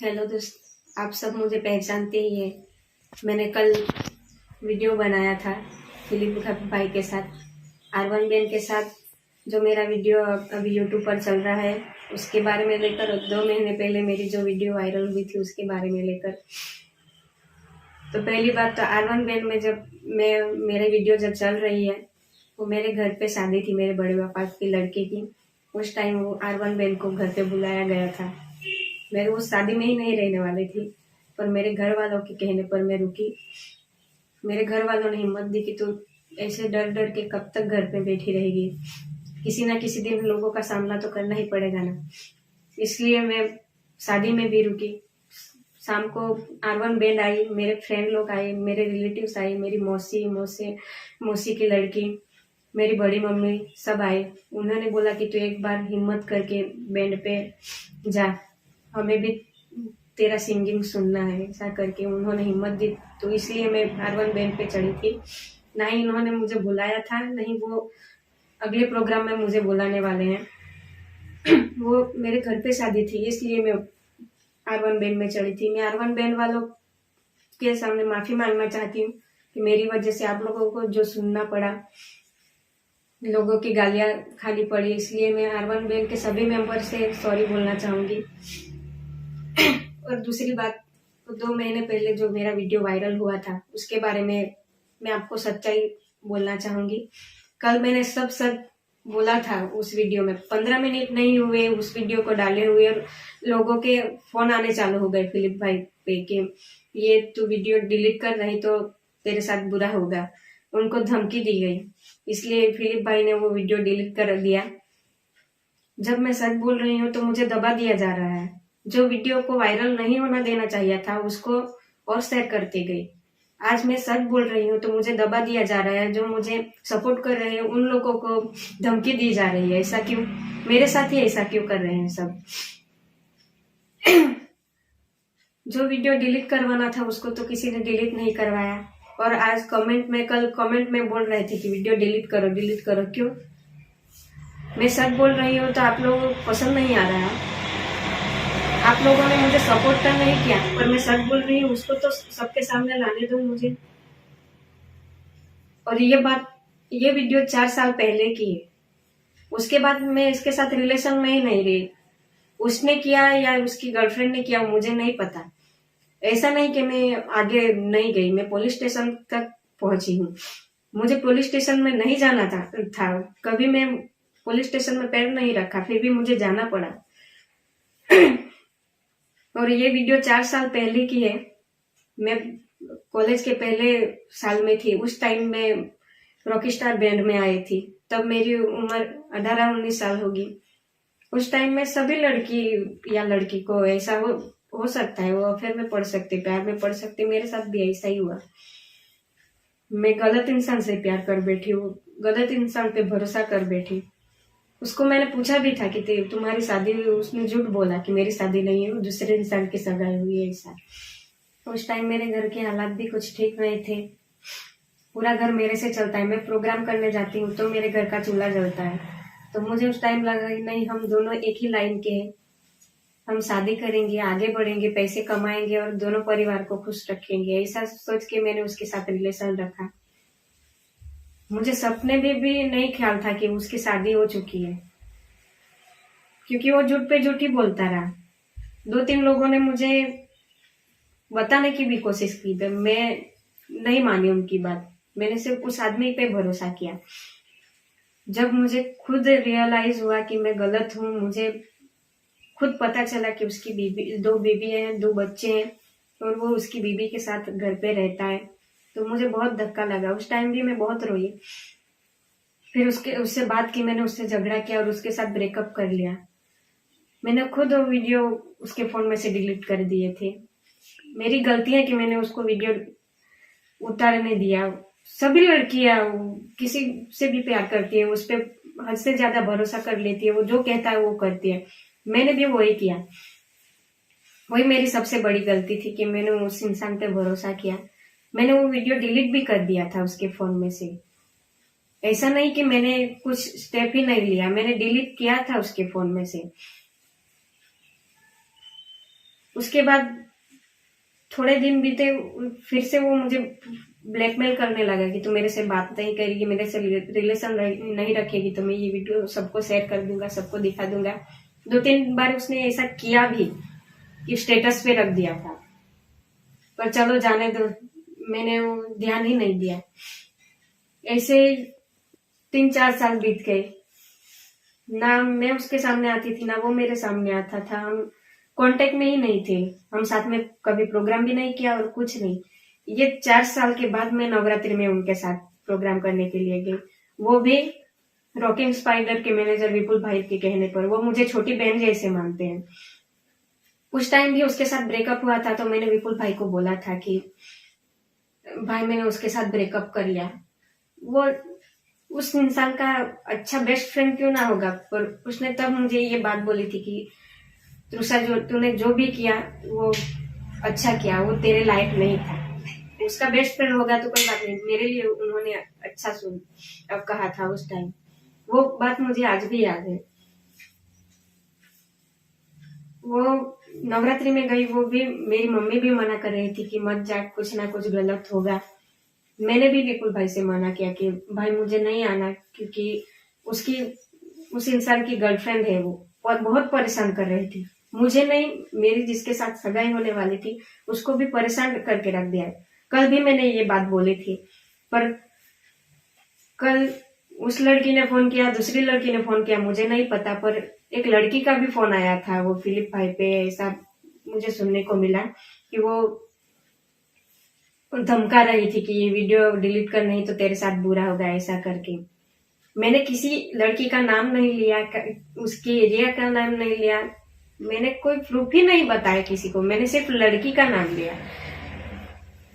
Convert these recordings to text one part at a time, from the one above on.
Hello दोस्त, आप सब मुझे पहचानते ही हैं। मैंने कल वीडियो बनाया था फिलिप भाई के साथ, आर1 बैंड के साथ। जो मेरा वीडियो अभी यूट्यूब पर चल रहा है उसके बारे में लेकर, 2 महीने पहले मेरी जो वीडियो वायरल हुई थी उसके बारे में लेकर। तो पहली बात तो आर1 बैंड में जब मेरी वीडियो जब चल रही है, वो मेरे घर पे शादी थी मेरे बड़े पापा की लड़के की। उस टाइम वो आर1 बैंड को घर पे बुलाया गया था। मैं वो शादी में ही नहीं रहने वाली थी, पर मेरे घर वालों के कहने पर मैं रुकी। मेरे घर वालों ने हिम्मत दी कि तू ऐसे डर डर के कब तक घर पे बैठी रहेगी, किसी ना किसी दिन लोगों का सामना तो करना ही पड़ेगा ना। इसलिए मैं शादी में भी रुकी। शाम को आर1 बैंड आई, मेरे फ्रेंड लोग आए, मेरे रिलेटिव्स आए, मेरी मौसी मौसी मौसी की लड़की, मेरी बड़ी मम्मी सब आए। उन्होंने बोला कि तू एक बार हिम्मत करके बैंड पे जा, हमें भी तेरा सिंगिंग सुनना है, ऐसा करके उन्होंने हिम्मत दी। तो इसलिए मैं आर1 बैंड पे चढ़ी थी। ना ही इन्होंने मुझे बुलाया था, नहीं वो अगले प्रोग्राम में मुझे बुलाने वाले हैं। वो मेरे घर पे शादी थी, इसलिए मैं आर1 बैंड में चढ़ी थी। मैं आर1 बैंड वालों के सामने माफी मांगना चाहती हूँ कि मेरी वजह से आप लोगों को जो सुनना पड़ा, लोगों की गालियां खानी पड़ी, इसलिए मैं आर1 बैंड के सभी मेंबर से सॉरी बोलना चाहूंगी। और दूसरी बात, तो 2 महीने पहले जो मेरा वीडियो वायरल हुआ था उसके बारे में मैं आपको सच्चाई बोलना चाहूंगी। कल मैंने सब सच बोला था उस वीडियो में। 15 मिनट नहीं हुए उस वीडियो को डाले हुए और लोगों के फोन आने चालू हो गए फिलिप भाई पे कि ये तू वीडियो डिलीट कर, नहीं तो तेरे साथ बुरा होगा। उनको धमकी दी गई, इसलिए फिलिप भाई ने वो वीडियो डिलीट कर दिया। जब मैं सच बोल रही हूँ तो मुझे दबा दिया जा रहा है। जो वीडियो को वायरल नहीं होना देना चाहिए था उसको और शेयर करती गई। आज मैं सच बोल रही हूँ तो मुझे दबा दिया जा रहा है। जो मुझे सपोर्ट कर रहे हैं उन लोगों को धमकी दी जा रही है। ऐसा क्यों? मेरे साथ ही ऐसा क्यों कर रहे हैं सब? जो वीडियो डिलीट करवाना था उसको तो किसी ने डिलीट नहीं करवाया, और आज कल कमेंट में बोल रहे थे कि वीडियो डिलीट करो डिलीट करो। क्यों? मैं सच बोल रही हूँ तो आप लोगों को पसंद नहीं आ रहा है। आप लोगों ने मुझे सपोर्ट तो नहीं किया, पर मैं सच बोल रही हूँ उसको तो सबके सामने लाने दो मुझे। और ये वीडियो 4 साल पहले की है। उसके बाद मैं इसके साथ रिलेशन में ही नहीं रही। उसने किया या उसकी गर्लफ्रेंड ने किया मुझे नहीं पता। ऐसा नहीं कि मैं आगे नहीं गई, मैं पुलिस स्टेशन तक पहुंची हूँ। मुझे पुलिस स्टेशन में नहीं जाना था। कभी मैं पुलिस स्टेशन में पैर नहीं रखा, फिर भी मुझे जाना पड़ा। और ये वीडियो 4 साल पहले की है। मैं कॉलेज के पहले साल में थी, उस टाइम में रॉकस्टार बैंड में आई थी। तब मेरी उम्र 18-19 साल होगी। उस टाइम में सभी लड़की या लड़की को ऐसा हो सकता है, वो अफेयर में पड़ सकते, प्यार में पड़ सकते। मेरे साथ भी ऐसा ही हुआ। मैं गलत इंसान से प्यार कर बैठी हूँ, गलत इंसान पे भरोसा कर बैठी। उसको मैंने पूछा भी था कि तुम्हारी शादी हुई? उसने झूठ बोला कि मेरी शादी नहीं है, वो दूसरे इंसान की सगाई हुई है। ऐसा उस टाइम मेरे घर के हालात भी कुछ ठीक नहीं थे। पूरा घर मेरे से चलता है। मैं प्रोग्राम करने जाती हूँ तो मेरे घर का चूल्हा जलता है। तो मुझे उस टाइम लगा कि नहीं, हम दोनों एक ही लाइन के हैं, हम शादी करेंगे, आगे बढ़ेंगे, पैसे कमाएंगे और दोनों परिवार को खुश रखेंगे। ऐसा सोच के मैंने उसके साथ रिलेशन रखा। मुझे सपने में भी नहीं ख्याल था कि उसकी शादी हो चुकी है, क्योंकि वो झूठ पे झूठ ही बोलता रहा। 2-3 लोगों ने मुझे बताने की भी कोशिश की, तो मैं नहीं मानी उनकी बात। मैंने सिर्फ उस आदमी पे भरोसा किया। जब मुझे खुद रियलाइज हुआ कि मैं गलत हूँ, मुझे खुद पता चला कि उसकी बीबी, 2 बीबी हैं, 2 बच्चे हैं, और वो उसकी बीबी के साथ घर पे रहता है, तो मुझे बहुत धक्का लगा। उस टाइम भी मैं बहुत रोई। फिर उससे बात की, मैंने उससे झगड़ा किया और उसके साथ ब्रेकअप कर लिया। मैंने खुद वो वीडियो उसके फोन में से डिलीट कर दिए थे। मेरी गलती है कि मैंने उसको वीडियो उतारने दिया। सभी लड़कियां किसी से भी प्यार करती है, उस पर हद से ज्यादा भरोसा कर लेती है, वो जो कहता है वो करती है। मैंने भी वही किया। वही मेरी सबसे बड़ी गलती थी कि मैंने उस इंसान पे भरोसा किया। मैंने वो वीडियो डिलीट भी कर दिया था उसके फोन में से। ऐसा नहीं कि मैंने कुछ स्टेप ही नहीं लिया, मैंने डिलीट किया था उसके फोन में से। उसके बाद थोड़े दिन बीते, फिर से वो मुझे ब्लैकमेल करने लगा कि तू मेरे से बात नहीं करेगी, मेरे से रिलेशन नहीं रखेगी तो मैं ये वीडियो सबको शेयर कर दूंगा, सबको दिखा दूंगा। 2-3 बार उसने ऐसा किया भी कि स्टेटस पे रख दिया था, पर चलो जाने दो, मैंने वो ध्यान ही नहीं दिया। ऐसे 3-4 साल बीत गए, ना मैं उसके सामने आती थी ना वो मेरे सामने आता था। हम कांटेक्ट में ही नहीं थे, हम साथ में कभी प्रोग्राम भी नहीं किया और कुछ नहीं। ये 4 साल के बाद मैं नवरात्रि में उनके साथ प्रोग्राम करने के लिए गई, वो भी रॉकिंग स्पाइडर के मैनेजर विपुल भाई के कहने पर। वो मुझे छोटी बहन जैसे मानते हैं। उस टाइम भी उसके साथ ब्रेकअप हुआ था तो मैंने विपुल भाई को बोला था कि भाई मैंने उसके साथ ब्रेकअप कर लिया। वो उस इंसान का अच्छा बेस्ट फ्रेंड क्यों ना होगा, पर उसने तब मुझे ये बात बोली थी कि तृषा तूने जो भी किया वो अच्छा किया, वो तेरे लायक नहीं था। उसका बेस्ट फ्रेंड होगा तो कोई बात नहीं, मेरे लिए उन्होंने अच्छा सुन अब कहा था उस टाइम। वो बात मुझे आज भी याद है। वो नवरात्रि में गई, वो भी मेरी मम्मी भी मना कर रही थी कि मत जा, कुछ ना कुछ गलत होगा। मैंने भी विपुल भाई से मना किया कि भाई मुझे नहीं आना, क्योंकि उस इंसान की गर्लफ्रेंड है वो, और बहुत परेशान कर रही थी मुझे नहीं, मेरी जिसके साथ सगाई होने वाली थी उसको भी परेशान करके रख दिया है। कल भी मैंने ये बात बोली थी, पर कल उस लड़की ने फोन किया, दूसरी लड़की ने फोन किया, मुझे नहीं पता, पर एक लड़की का भी फोन आया था वो फिलिप भाई पे। ऐसा मुझे सुनने को मिला कि वो धमका रही थी कि ये वीडियो डिलीट कर, नहीं तो तेरे साथ बुरा होगा, ऐसा करके। मैंने किसी लड़की का नाम नहीं लिया, उसके एरिया का नाम नहीं लिया, मैंने कोई प्रूफ ही नहीं बताया किसी को, मैंने सिर्फ लड़की का नाम लिया।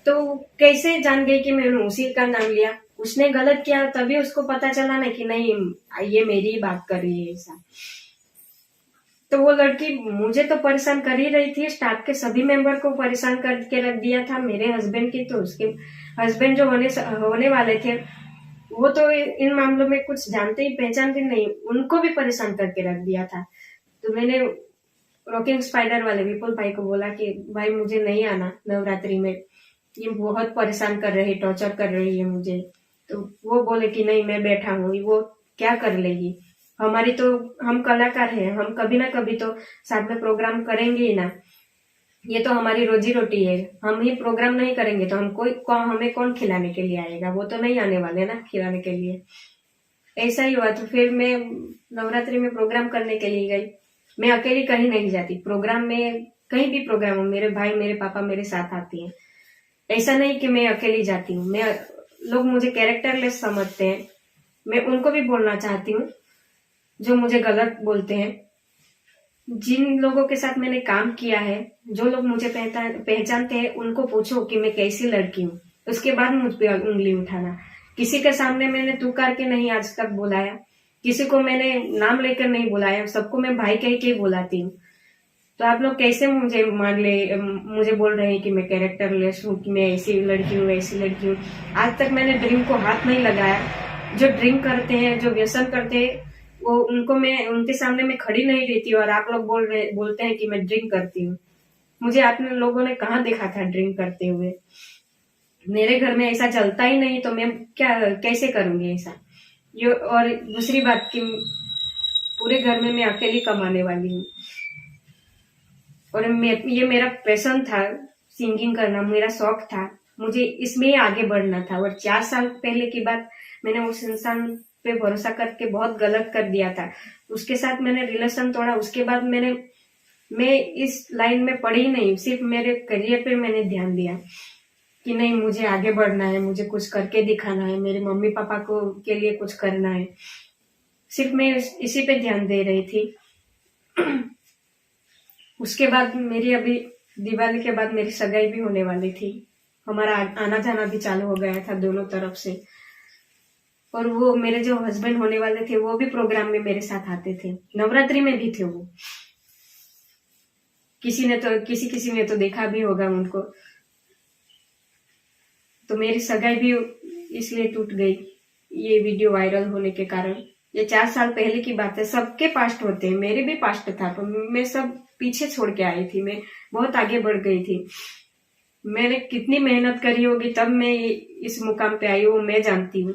तो कैसे जान गई कि मैंने उसी का नाम लिया? उसने गलत किया तभी उसको पता चला ना कि नहीं ये मेरी बात कर रही है ऐसा। तो वो लड़की मुझे तो परेशान कर ही रही थी, स्टाफ के सभी मेंबर को परेशान करके रख दिया था। मेरे हस्बैंड की तो उसके हस्बैंड जो होने वाले थे वो तो इन मामलों में कुछ जानते ही पहचानते नहीं, उनको भी परेशान करके रख दिया था। तो मैंने रॉकिंग स्पाइडर वाले विपुल भाई को बोला कि भाई मुझे नहीं आना नवरात्रि में, ये बहुत परेशान कर रही, टॉर्चर कर रही है मुझे। तो वो बोले कि नहीं मैं बैठा हूँ, वो क्या कर लेगी, हमारी तो, हम कलाकार हैं, हम कभी ना कभी तो साथ में प्रोग्राम करेंगे ही ना, ये तो हमारी रोजी रोटी है, हम ही प्रोग्राम नहीं करेंगे तो हमें कौन खिलाने के लिए आएगा, वो तो नहीं आने वाले ना खिलाने के लिए। ऐसा ही हुआ। तो फिर मैं नवरात्रि में प्रोग्राम करने के लिए गई। मैं अकेली कहीं नहीं जाती प्रोग्राम में, कहीं भी प्रोग्राम हो मेरे भाई मेरे पापा मेरे साथ आती हैं। ऐसा नहीं कि मैं अकेली जाती हूँ। लोग मुझे कैरेक्टरलेस समझते हैं, मैं उनको भी बोलना चाहती हूँ जो मुझे गलत बोलते हैं। जिन लोगों के साथ मैंने काम किया है, जो लोग मुझे पहचानते हैं, उनको पूछो कि मैं कैसी लड़की हूँ, उसके बाद मुझ पे उंगली उठाना। किसी के सामने मैंने तू करके नहीं आज तक बुलाया, किसी को मैंने नाम लेकर नहीं बुलाया, सबको मैं भाई कह के बुलाती हूँ। तो आप लोग कैसे मुझे बोल रहे हैं कि मैं कैरेक्टरलेस हूँ, कि मैं ऐसी लड़की हूँ वैसी लड़की हूँ। आज तक मैंने ड्रिंक को हाथ नहीं लगाया। जो ड्रिंक करते हैं, जो व्यसन करते हैं, वो उनके सामने मैं खड़ी नहीं रहती, और आप लोग बोलते हैं कि मैं ड्रिंक करती हूँ। मुझे आप लोगों ने कहाँ देखा था ड्रिंक करते हुए? मेरे घर में ऐसा चलता ही नहीं, तो मैं कैसे करूंगी ऐसा। और दूसरी बात कि पूरे घर में मैं अकेली कमाने वाली हूँ, और ये मेरा पैशन था, सिंगिंग करना मेरा शौक था, मुझे इसमें ही आगे बढ़ना था। और 4 साल पहले की बात, मैंने उस इंसान पे भरोसा करके बहुत गलत कर दिया था, उसके साथ मैंने रिलेशन तोड़ा। उसके बाद मैं इस लाइन में पड़ी नहीं, सिर्फ मेरे करियर पे मैंने ध्यान दिया कि नहीं मुझे आगे बढ़ना है, मुझे कुछ करके दिखाना है, मेरे मम्मी पापा को के लिए कुछ करना है, सिर्फ मैं इसी पे ध्यान दे रही थी। उसके बाद मेरी अभी दिवाली के बाद मेरी सगाई भी होने वाली थी, हमारा आना जाना भी चालू हो गया था दोनों तरफ से। और वो मेरे जो हस्बैंड होने वाले थे वो भी प्रोग्राम में मेरे साथ आते थे, नवरात्रि में भी थे वो। किसी ने तो देखा भी होगा उनको। तो मेरी सगाई भी इसलिए टूट गई ये वीडियो वायरल होने के कारण। ये 4 साल पहले की बात है, सबके पास्ट होते हैं, मेरे भी पास्ट था, तो मैं सब पीछे छोड़ के आई थी, मैं बहुत आगे बढ़ गई थी। मैंने कितनी मेहनत करी होगी तब मैं इस मुकाम पे आई हूँ, मैं जानती हूँ।